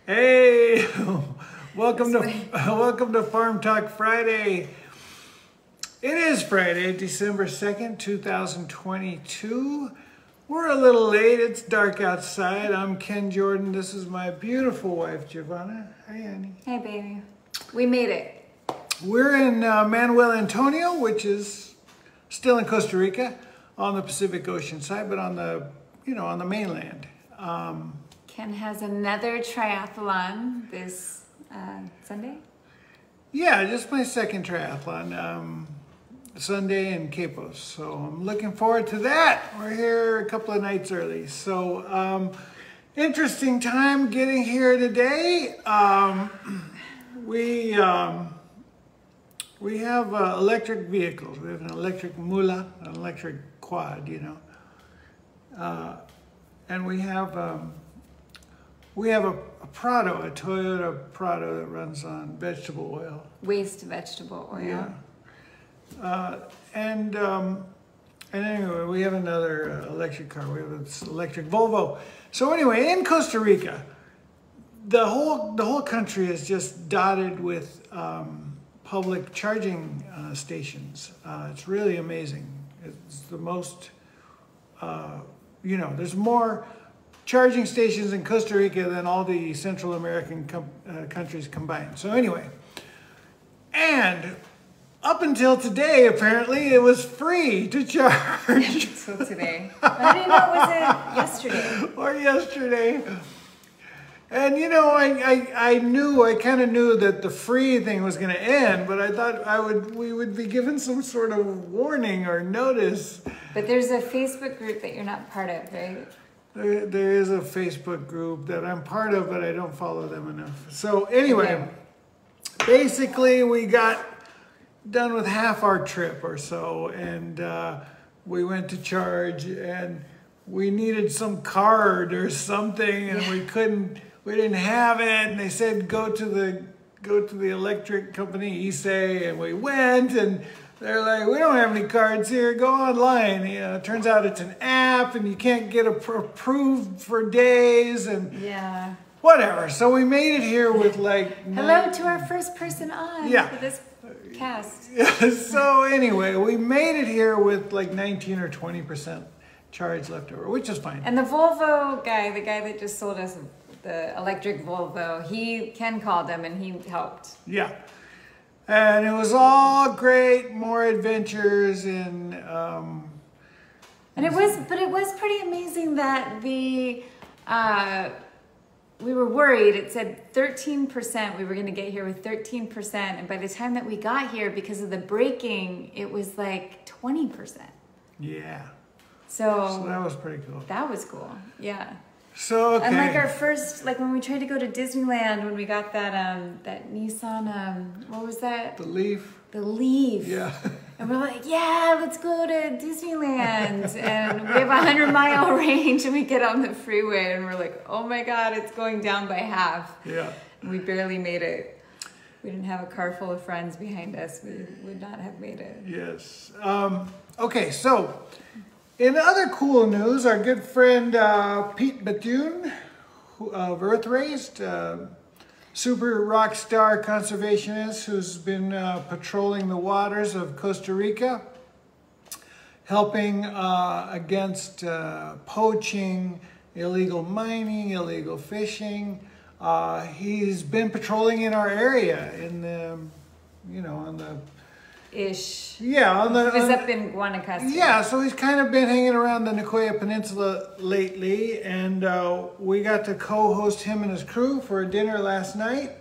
Hey, welcome to Farm Talk Friday. It is Friday, December 2nd, 2022. We're a little late. It's dark outside. I'm Ken Jordan. This is my beautiful wife, Giovanna. Hi, honey. Hey, baby. We made it. We're in Manuel Antonio, which is still in Costa Rica, on the Pacific Ocean side, but on the mainland. Ken has another triathlon this Sunday. Yeah, just my second triathlon, Sunday in Capos. So I'm looking forward to that. We're here a couple of nights early. So interesting time getting here today. We have electric vehicles. We have an electric mula, an electric quad, and we have a Prado, a Toyota Prado that runs on vegetable oil. Waste vegetable oil. Yeah. And anyway, we have another electric car. We have this electric Volvo. So anyway, in Costa Rica, the whole country is just dotted with public charging stations. It's really amazing. It's the most, there's more charging stations in Costa Rica than all the Central American countries combined. So anyway, and up until today, apparently, it was free to charge. So today. I didn't know it was yesterday. Or yesterday. And I kind of knew that the free thing was going to end, but I thought we would be given some sort of warning or notice. But there's a Facebook group that you're not part of, right? There is a Facebook group that I'm part of, but I don't follow them enough. So anyway, basically we got done with half our trip or so, and we went to charge, and we needed some card or something, and we didn't have it, and they said go to the electric company Issei, and we went, and they're like, we don't have any cards here, go online. It turns out it's an app, and you can't get approved for days, and whatever. So we made it here with hello to our first person on for this cast. So anyway, we made it here with 19 or 20% charge left over, which is fine. And the Volvo guy, the guy that just sold us the electric Volvo, Ken called him and he helped. Yeah. And it was all great, more adventures and it was pretty amazing that we were worried. It said 13%. We were going to get here with 13%. And by the time that we got here, because of the braking, it was like 20%. Yeah. So that was pretty cool. That was cool. Yeah. So, okay. And our first, when we tried to go to Disneyland, when we got that Nissan, what was that? The Leaf. The Leaf. Yeah. And we're like, yeah, let's go to Disneyland. And we have a 100-mile range, and we get on the freeway, and we're like, oh my God, it's going down by half. Yeah. And we barely made it. We didn't have a car full of friends behind us. We would not have made it. Yes. Okay, so in other cool news, our good friend Pete Bethune of Earth Raised, super rock star conservationist who's been patrolling the waters of Costa Rica, helping against poaching, illegal mining, illegal fishing. He's been patrolling in our area in the, on the ish. Yeah, he was up in Guanacaste. Yeah, so he's kind of been hanging around the Nicoya Peninsula lately, and we got to co-host him and his crew for a dinner last night.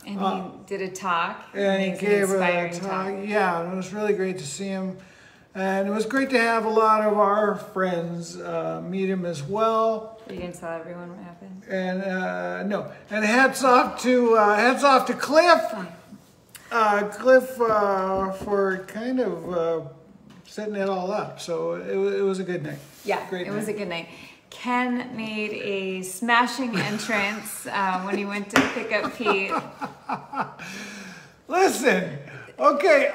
And he did a talk. And he gave a talk. Yeah, and it was really great to see him. And it was great to have a lot of our friends meet him as well. Are you going to tell everyone what happened? And no. And hats off to Cliff. Cliff for kind of setting it all up. So it was a good night. Yeah, it was a good night. Ken made a smashing entrance when he went to pick up Pete. Listen, okay,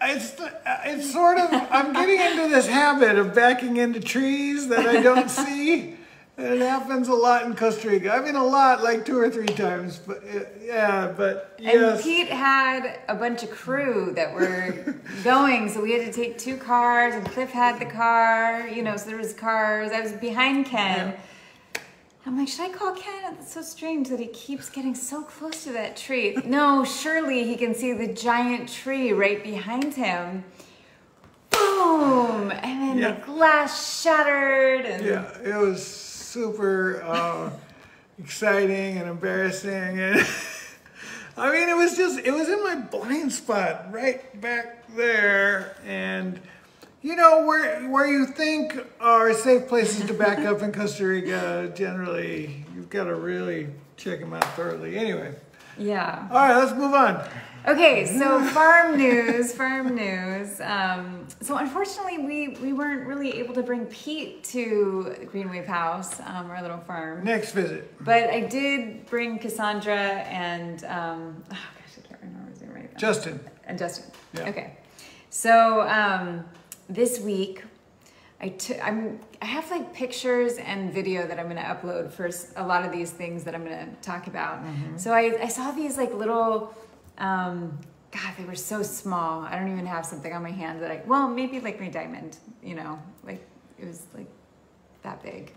it's sort of, I'm getting into this habit of backing into trees that I don't see. It happens a lot in Costa Rica. I mean, a lot, like 2 or 3 times. But yeah, but yes. And Pete had a bunch of crew that were going, so we had to take 2 cars, and Cliff had the car, you know, so there was cars. I was behind Ken. Yeah. I'm like, should I call Ken? It's so strange that he keeps getting so close to that tree. No, surely he can see the giant tree right behind him. Boom! And then the glass shattered. And yeah, it was super exciting and embarrassing. And I mean, it was in my blind spot right back there. And you know, where you think are safe places to back up in Costa Rica, generally, you've got to really check them out thoroughly. Anyway. Yeah. All right, let's move on. Okay, so farm news. So unfortunately, we weren't really able to bring Pete to the Green Wave House, our little farm. Next visit. But I did bring Cassandra and, oh gosh, I can't remember his name right now. Justin. And Justin. Yeah. Okay. So this week, I have like pictures and video that I'm going to upload for a lot of these things that I'm going to talk about. Mm-hmm. So I saw these like little, God, they were so small. I don't even have something on my hand that well, maybe like my diamond, you know, like it was like that big.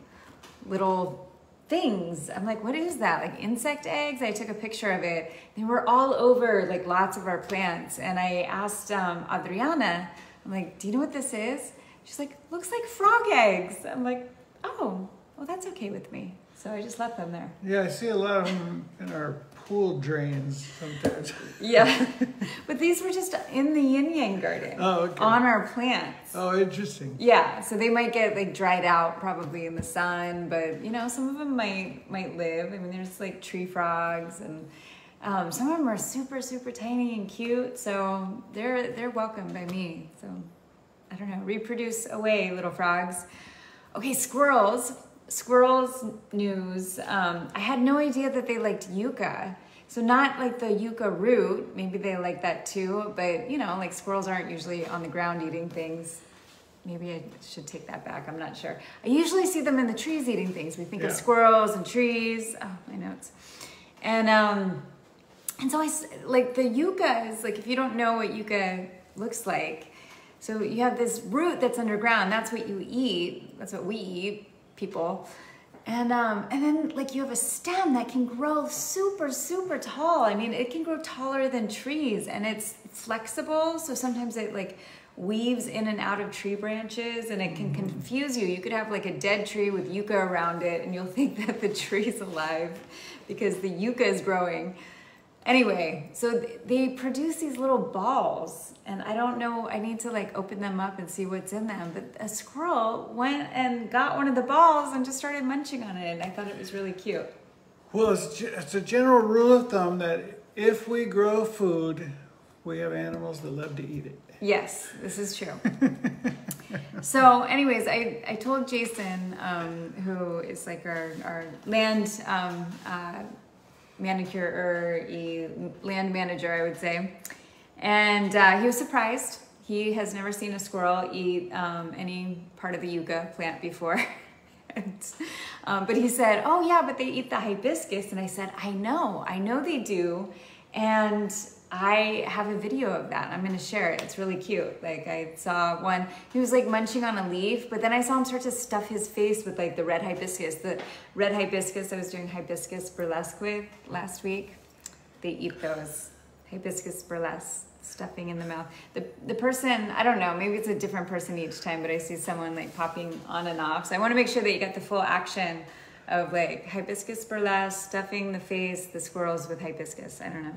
Little things. I'm like, what is that? Like insect eggs? I took a picture of it. They were all over like lots of our plants. And I asked Adriana, I'm like, do you know what this is? She's like, looks like frog eggs. I'm like, oh, well, that's okay with me. So I just left them there. Yeah, I see a lot of them in our pool drains sometimes. Yeah, but these were just in the yin yang garden. Oh, okay. On our plants. Oh, interesting. Yeah, so they might get like dried out probably in the sun, but you know, some of them might live. I mean, there's like tree frogs, and some of them are super, super tiny and cute. So they're welcome by me. So I don't know, reproduce away, little frogs. Okay, squirrels news. I had no idea that they liked yucca. So not like the yucca root, maybe they like that too, but you know, like squirrels aren't usually on the ground eating things. Maybe I should take that back, I'm not sure. I usually see them in the trees eating things. We think of squirrels and trees. Oh, my notes. And so I, like the yucca is like, if you don't know what yucca looks like, so you have this root that's underground, that's what you eat, that's what we eat, people. And then like you have a stem that can grow super, super tall. I mean, it can grow taller than trees, and it's flexible. So sometimes it like weaves in and out of tree branches, and it can confuse you. You could have like a dead tree with yucca around it, and you'll think that the tree's alive because the yucca is growing. Anyway, so they produce these little balls, and I don't know, I need to like open them up and see what's in them, but a squirrel went and got one of the balls and just started munching on it, and I thought it was really cute. Well, it's a general rule of thumb that if we grow food, we have animals that love to eat it. Yes, this is true. So anyways, I told Jason, who is like our land land manager, I would say. And he was surprised. He has never seen a squirrel eat any part of the yucca plant before. But he said, oh yeah, but they eat the hibiscus. And I said, I know they do. And I have a video of that. I'm gonna share it. It's really cute. Like I saw one, he was like munching on a leaf, but then I saw him start to stuff his face with like the red hibiscus. The red hibiscus I was doing hibiscus burlesque with last week. They eat those. Hibiscus burlesque, stuffing in the mouth. The person, I don't know, maybe it's a different person each time, but I see someone like popping on and off. So I wanna make sure that you get the full action of like hibiscus burlesque, stuffing the face, the squirrels with hibiscus. I don't know.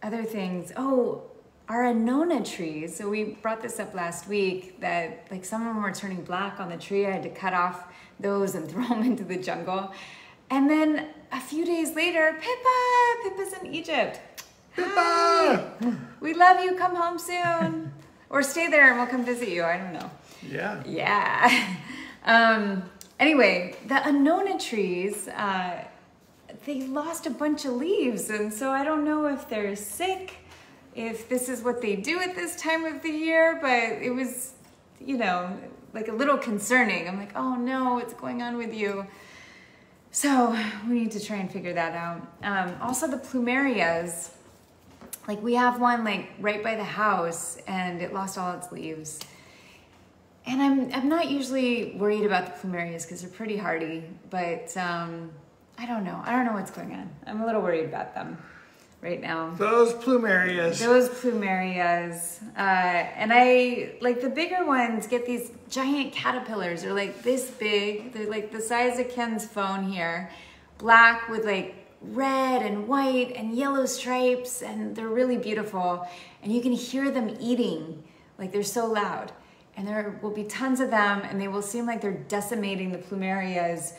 Other things, our annona trees. So we brought this up last week that like some of them were turning black on the tree. I had to cut off those and throw them into the jungle. And then a few days later, Pippa's in Egypt. Pippa! Hi. We love you, come home soon. Or stay there and we'll come visit you, I don't know. Yeah. Yeah. Anyway, the annona trees, they lost a bunch of leaves, and so I don't know if they're sick, if this is what they do at this time of the year, but it was, you know, like a little concerning. I'm like, oh no, what's going on with you? So we need to try and figure that out. Also the plumerias, like we have one like right by the house and it lost all its leaves. And I'm not usually worried about the plumerias because they're pretty hardy, but I don't know. I don't know what's going on. I'm a little worried about them right now. Those plumerias. Those plumerias. And I, like the bigger ones get these giant caterpillars. They're like this big. They're like the size of Ken's phone here. Black with like red and white and yellow stripes. And they're really beautiful. And you can hear them eating. Like they're so loud. And there will be tons of them. And they will seem like they're decimating the plumerias.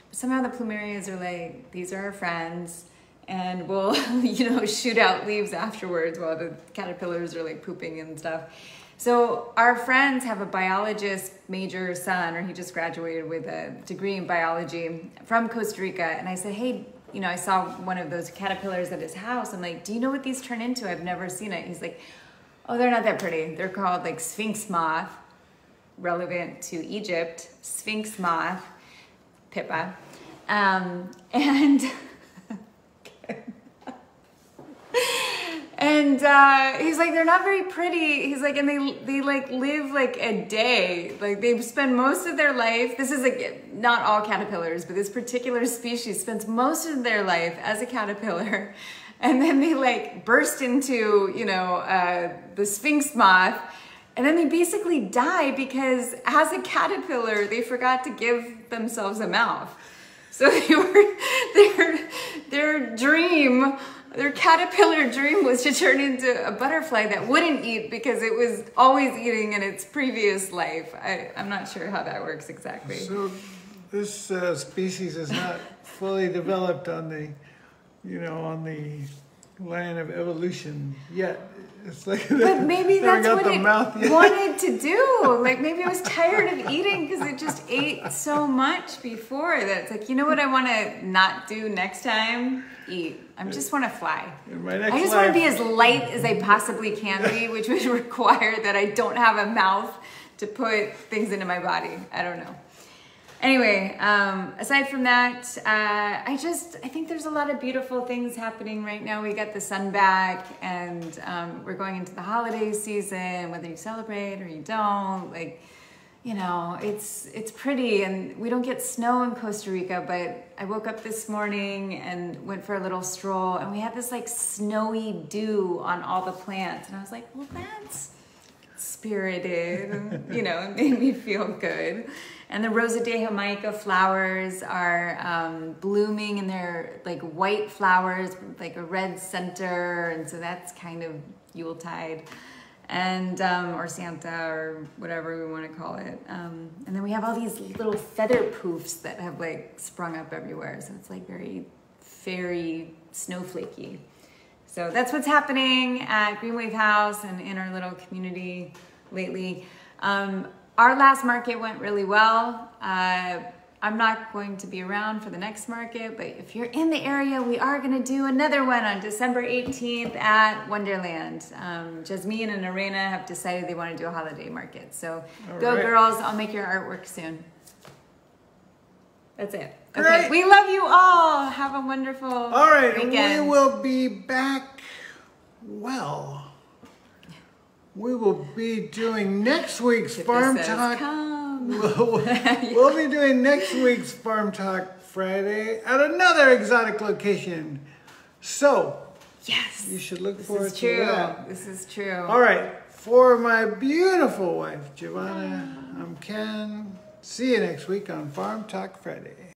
But somehow the plumerias are like, these are our friends. And we'll, you know, shoot out leaves afterwards while the caterpillars are like pooping and stuff. So our friends have a biologist major son, or he just graduated with a degree in biology from Costa Rica. And I said, hey, you know, I saw one of those caterpillars at his house. I'm like, do you know what these turn into? I've never seen it. He's like, oh, they're not that pretty. They're called like sphinx moth, relevant to Egypt, sphinx moth, Pippa. And he's like, they're not very pretty. He's like, and they like live like a day. Like they spend most of their life. This is like not all caterpillars, but this particular species spends most of their life as a caterpillar. And then they like burst into, you know, the sphinx moth. And then they basically die because as a caterpillar, they forgot to give themselves a mouth. So their caterpillar dream was to turn into a butterfly that wouldn't eat because it was always eating in its previous life. I'm not sure how that works exactly. So this species is not fully developed on the, you know, on the line of evolution yet. It's like but maybe that's what it wanted to do. Like maybe it was tired of eating because it just ate so much before that it's like, you know what I want to not do next time? Eat. I just want to fly. I just want to be as light as I possibly can be, which would require that I don't have a mouth to put things into my body. I don't know. Anyway, aside from that, I think there's a lot of beautiful things happening right now. We got the sun back and we're going into the holiday season, whether you celebrate or you don't, like, you know, it's pretty and we don't get snow in Costa Rica, but I woke up this morning and went for a little stroll and we had this like snowy dew on all the plants. And I was like, well, that's spirited, you know, it made me feel good. And the Rosa de Jamaica flowers are blooming and they're like white flowers with like a red center. And so that's kind of Yuletide and, or Santa or whatever we want to call it. And then we have all these little feather poofs that have like sprung up everywhere. So it's like very fairy snowflakey. So that's what's happening at Green Wave House and in our little community lately. Our last market went really well. I'm not going to be around for the next market, but if you're in the area, we are gonna do another one on December 18th at Wonderland. Jasmine and Arena have decided they wanna do a holiday market. So go girls, I'll make your artwork soon. That's it. Okay, great. We love you all. Have a wonderful weekend. We will be back, well, we will be doing next week's Farm Talk. We'll be doing next week's Farm Talk Friday at another exotic location. So, yes, you should look forward to that. This is true. All right, for my beautiful wife, Giovanna, I'm Ken. See you next week on Farm Talk Friday.